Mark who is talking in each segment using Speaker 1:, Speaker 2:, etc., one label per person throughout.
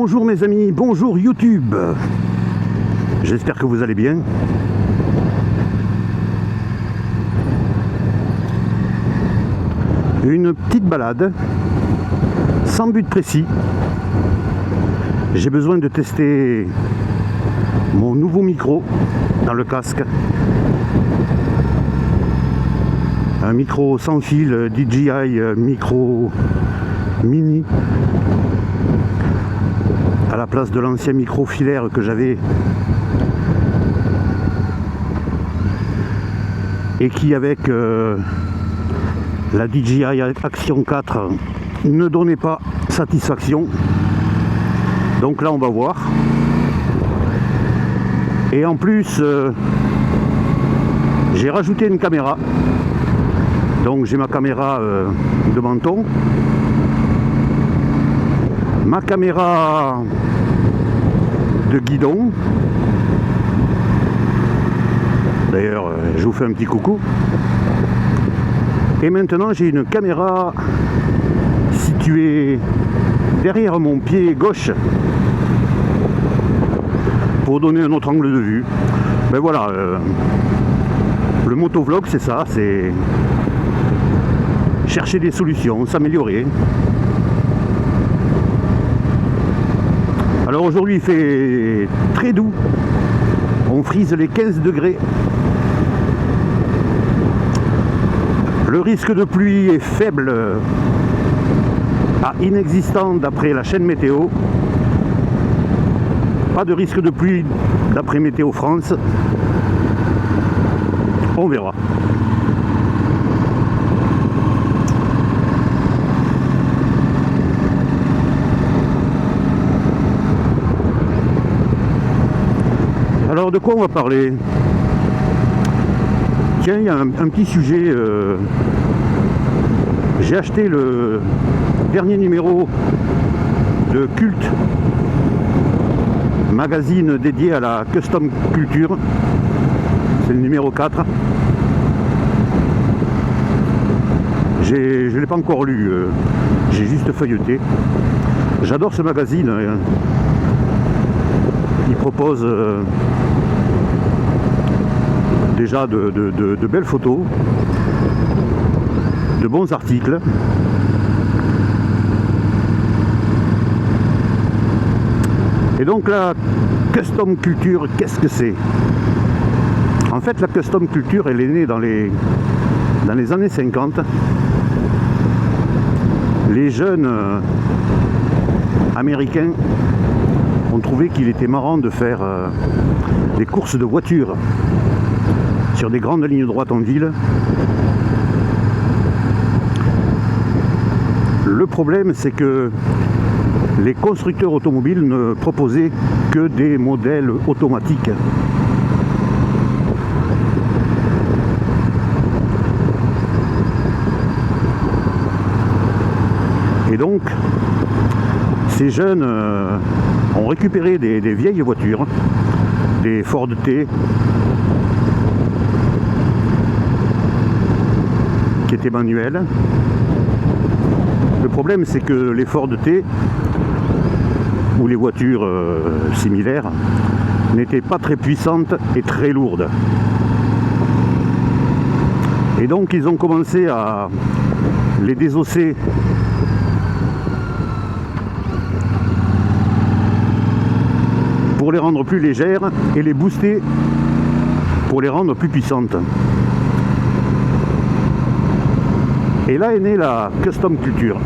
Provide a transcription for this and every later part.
Speaker 1: Bonjour mes amis, bonjour YouTube. J'espère que vous allez bien. Une petite balade, sans but précis. J'ai besoin de tester mon nouveau micro dans le casque. Un micro sans fil DJI Micro Mini, à la place de l'ancien micro filaire que j'avais et qui, avec la DJI Action 4, ne donnait pas satisfaction. Donc là on va voir. Et en plus j'ai rajouté une caméra. Donc j'ai ma caméra de menton, ma caméra de guidon. D'ailleurs je vous fais un petit coucou. Et maintenant j'ai une caméra située derrière mon pied gauche pour donner un autre angle de vue. Ben voilà, le motovlog c'est ça, c'est chercher des solutions, s'améliorer. Alors aujourd'hui il fait très doux, on frise les 15 degrés. Le risque de pluie est faible à inexistant d'après la chaîne météo. Pas de risque de pluie d'après Météo France. On verra. Alors de quoi on va parler? Tiens, il y a un petit sujet. J'ai acheté le dernier numéro de Culte, magazine dédié à la custom culture. C'est le numéro 4. Je ne l'ai pas encore lu, j'ai juste feuilleté. J'adore ce magazine. Il propose déjà de belles photos, de bons articles. Et donc la custom culture, qu'est-ce que c'est? En fait, la custom culture, elle est née dans les années 50. Les jeunes américains ont trouvé qu'il était marrant de faire des courses de voitures sur des grandes lignes droites en ville. Le problème, c'est que les constructeurs automobiles ne proposaient que des modèles automatiques. Et donc, ces jeunes ont récupéré des vieilles voitures, des Ford T, qui étaient manuels. Le problème, c'est que les Ford T, ou les voitures similaires, n'étaient pas très puissantes et très lourdes. Et donc, ils ont commencé à les désosser pour les rendre plus légères et les booster pour les rendre plus puissantes. Et là est née la custom culture.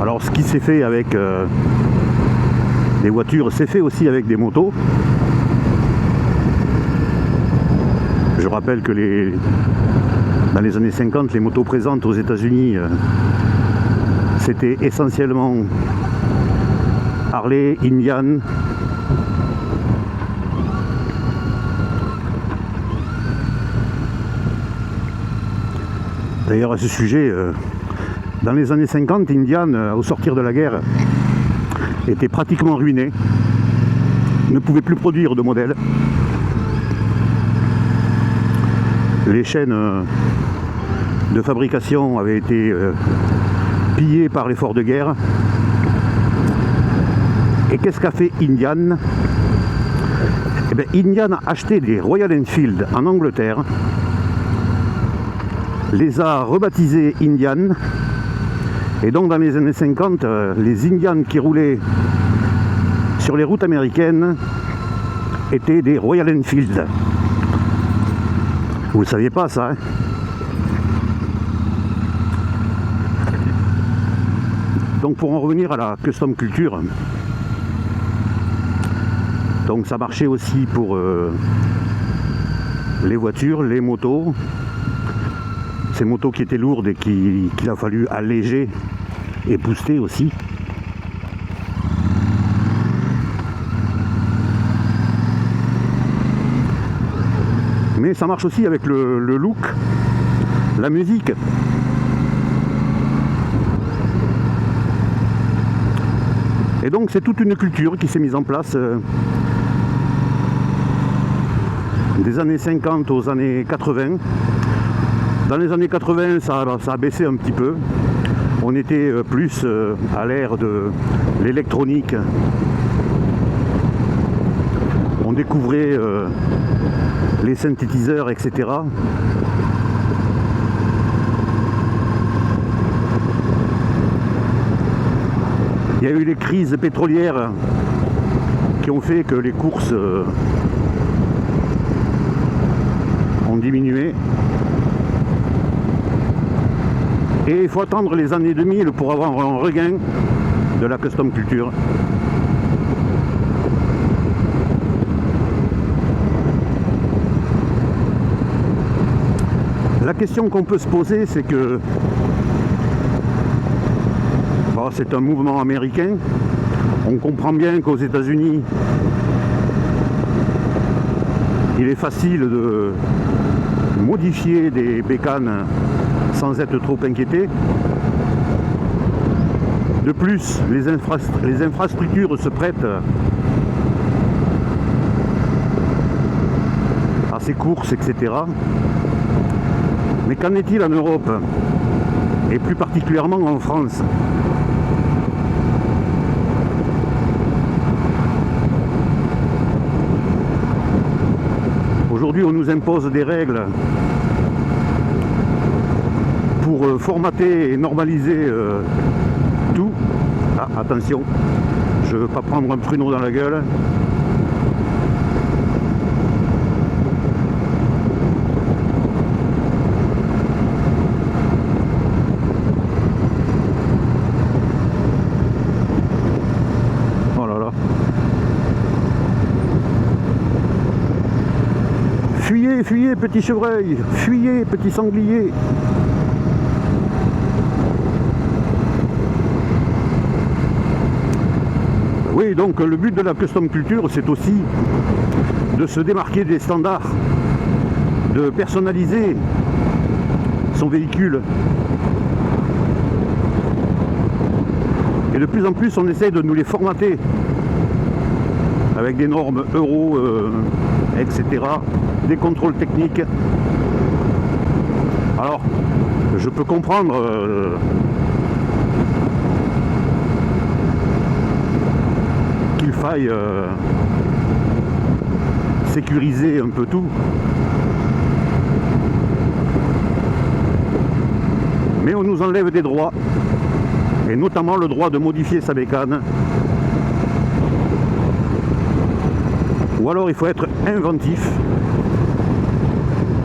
Speaker 1: Alors ce qui s'est fait avec des voitures, c'est fait aussi avec des motos. Je rappelle que dans les années 50, les motos présentes aux États-Unis, c'était essentiellement Harley, Indian. D'ailleurs à ce sujet, dans les années 50, Indian, au sortir de la guerre, était pratiquement ruiné, ne pouvait plus produire de modèles. Les chaînes de fabrication avaient été pillées par l'effort de guerre. Et qu'est-ce qu'a fait Indian? Eh bien, Indian a acheté des Royal Enfield en Angleterre, les a rebaptisés Indian, et donc dans les années 50, les Indian qui roulaient sur les routes américaines étaient des Royal Enfield. Vous ne le saviez pas ça, hein? Donc pour en revenir à la custom culture, donc ça marchait aussi pour les voitures, les motos. Ces motos qui étaient lourdes et qu'il a fallu alléger et booster aussi. Mais ça marche aussi avec le look, la musique. Et donc c'est toute une culture qui s'est mise en place des années 50 aux années 80. Dans les années 80, ça a baissé un petit peu. On était plus à l'ère de l'électronique. On découvrait les synthétiseurs, etc. Il y a eu les crises pétrolières qui ont fait que les courses ont diminué. Et il faut attendre les années 2000 pour avoir un regain de la custom culture. La question qu'on peut se poser, c'est que bon, c'est un mouvement américain. On comprend bien qu'aux États-Unis, il est facile de modifier des bécanes sans être trop inquiété. De plus, les infrastructures se prêtent à ces courses, etc. Mais qu'en est-il en Europe? Et plus particulièrement en France? Aujourd'hui, on nous impose des règles pour formater et normaliser tout. Ah, attention, je ne veux pas prendre un pruneau dans la gueule. Oh là là. Fuyez, fuyez, petit chevreuil, fuyez, petit sanglier. Oui, donc le but de la custom culture, c'est aussi de se démarquer des standards, de personnaliser son véhicule. Et de plus en plus, on essaye de nous les formater avec des normes euro, etc., des contrôles techniques. Alors, je peux comprendre qu'il faille sécuriser un peu tout. Mais on nous enlève des droits, et notamment le droit de modifier sa bécane. Ou alors il faut être inventif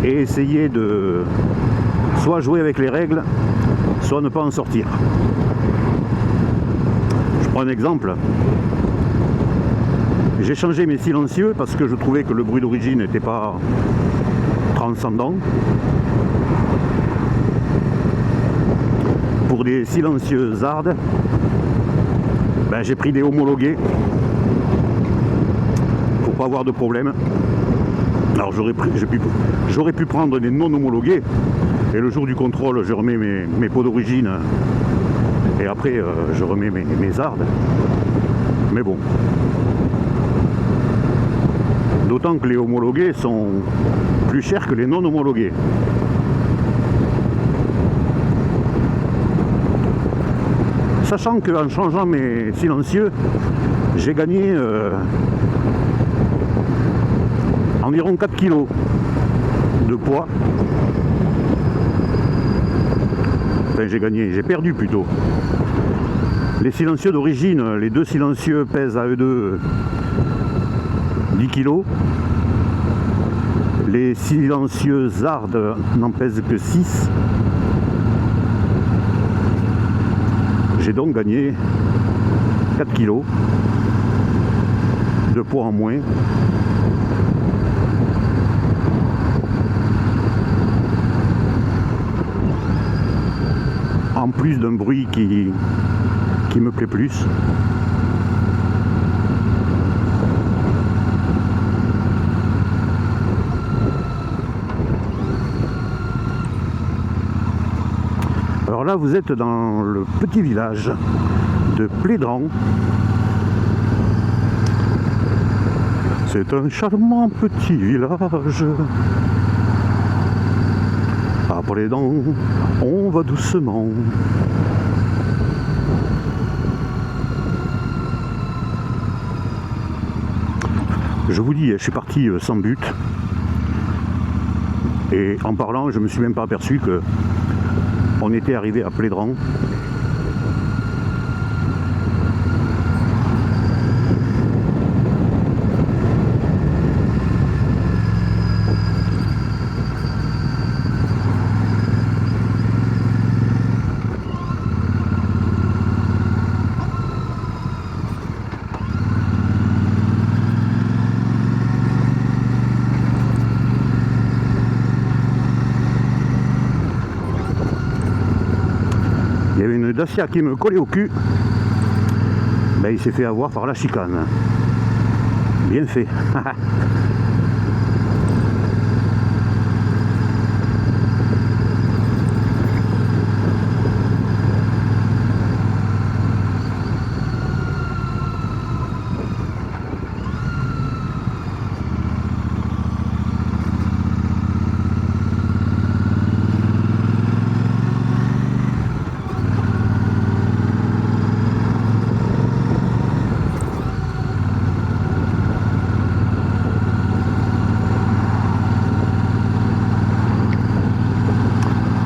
Speaker 1: et essayer de soit jouer avec les règles, soit ne pas en sortir. Je prends un exemple. J'ai changé mes silencieux parce que je trouvais que le bruit d'origine n'était pas transcendant. Pour des silencieux hard, ben, j'ai pris des homologués pour pas avoir de problème. Alors j'aurais pu prendre des non homologués et le jour du contrôle je remets mes pots d'origine et après je remets mes hards. Mais bon. D'autant que les homologués sont plus chers que les non homologués. Sachant qu'en changeant mes silencieux, j'ai gagné environ 4 kg de poids. Enfin, j'ai perdu plutôt. Les silencieux d'origine, les deux silencieux pèsent à eux deux 10 kg. Les silencieux Zard n'en pèsent que 6. J'ai donc gagné 4 kg de poids en moins. En plus d'un bruit qui me plaît plus. Alors là, vous êtes dans le petit village de Plédran. C'est un charmant petit village. À Plédran, on va doucement. Je vous dis, je suis parti sans but. Et en parlant, je me suis même pas aperçu que on était arrivé à Plédran. Il y avait une Dacia qui me collait au cul. Ben, il s'est fait avoir par la chicane. Bien fait.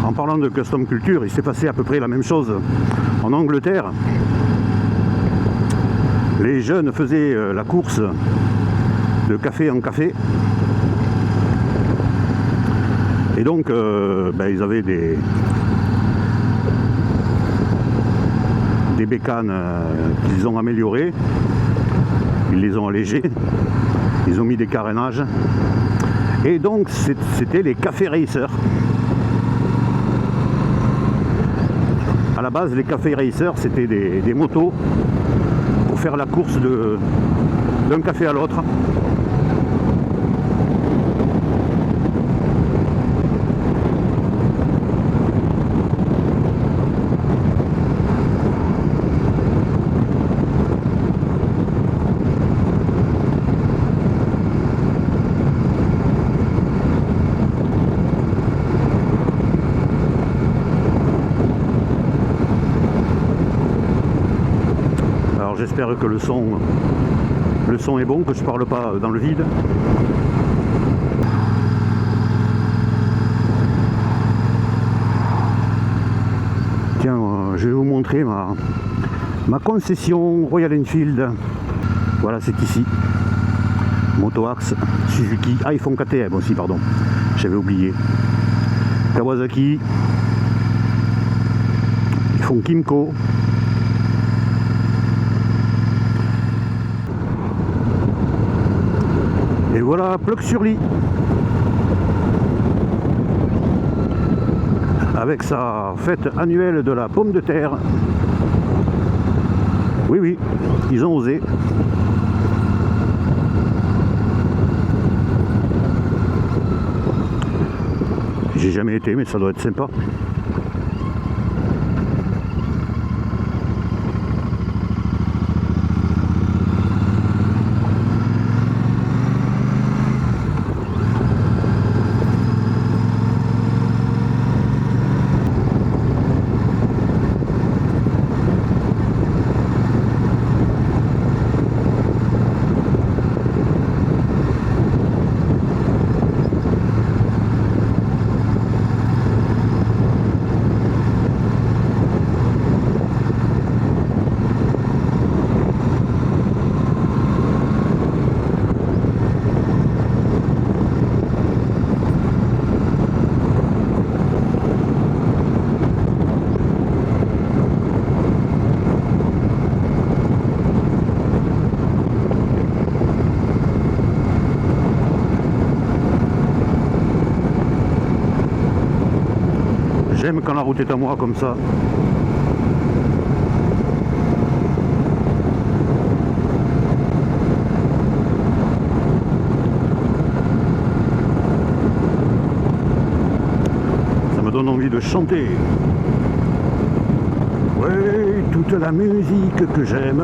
Speaker 1: En parlant de custom culture, il s'est passé à peu près la même chose en Angleterre. Les jeunes faisaient la course de café en café. Et donc, ils avaient des bécanes qu'ils ont améliorées. Ils les ont allégées. Ils ont mis des carénages. Et donc, c'était les cafés racers. À la base, les cafés racers, c'était des motos pour faire la course d'un café à l'autre. J'espère que le son est bon, que je parle pas dans le vide. Tiens, je vais vous montrer ma concession Royal Enfield. Voilà, c'est ici. Moto Axe, Suzuki. Ah, ils font KTM aussi, pardon. J'avais oublié. Kawasaki. Ils font Kymco. Et voilà, Plug-sur-Lit. Avec sa fête annuelle de la pomme de terre. Oui, oui, ils ont osé. J'ai jamais été, mais ça doit être sympa. J'aime quand la route est à moi comme ça. Ça me donne envie de chanter. Oui, toute la musique que j'aime,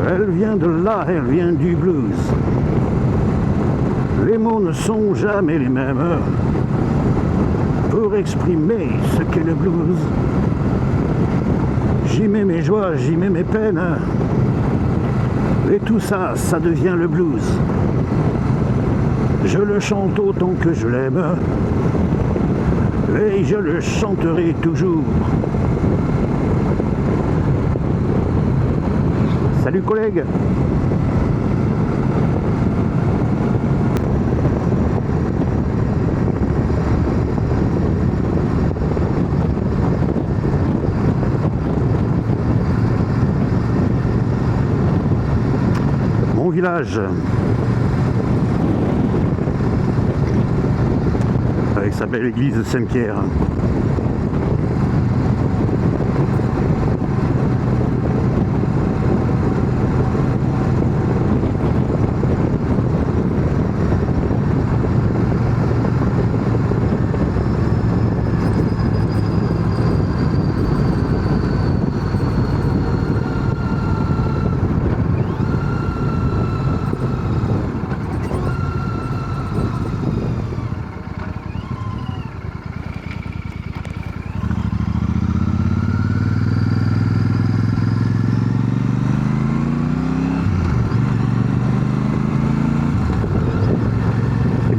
Speaker 1: elle vient de là, elle vient du blues. Les mots ne sont jamais les mêmes pour exprimer ce qu'est le blues. J'y mets mes joies, j'y mets mes peines, et tout ça, ça devient le blues. Je le chante autant que je l'aime, et je le chanterai toujours. Salut collègues! Mon village avec sa belle église Saint-Pierre.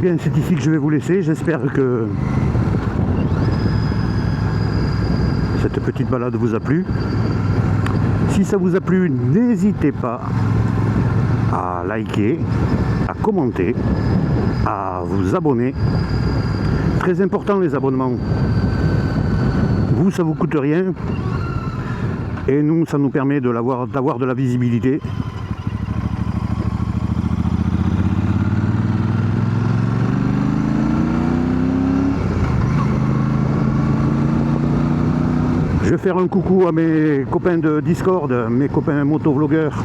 Speaker 1: Eh bien, c'est ici que je vais vous laisser. J'espère que cette petite balade vous a plu. Si ça vous a plu, n'hésitez pas à liker, à commenter, à vous abonner. Très important les abonnements. Vous, ça vous coûte rien. Et nous, ça nous permet d'avoir de la visibilité. Je vais faire un coucou à mes copains de Discord, mes copains motovlogueurs,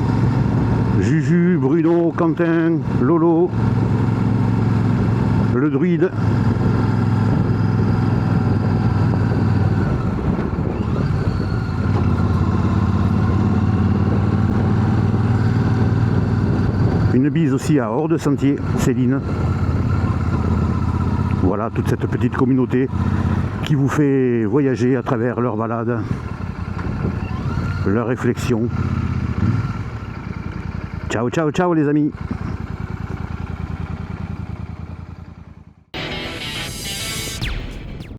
Speaker 1: Juju, Bruno, Quentin, Lolo, le druide. Une bise aussi à Hors de Sentier, Céline. Voilà toute cette petite communauté qui vous fait voyager à travers leurs balades, leurs réflexions. Ciao, ciao, ciao les amis!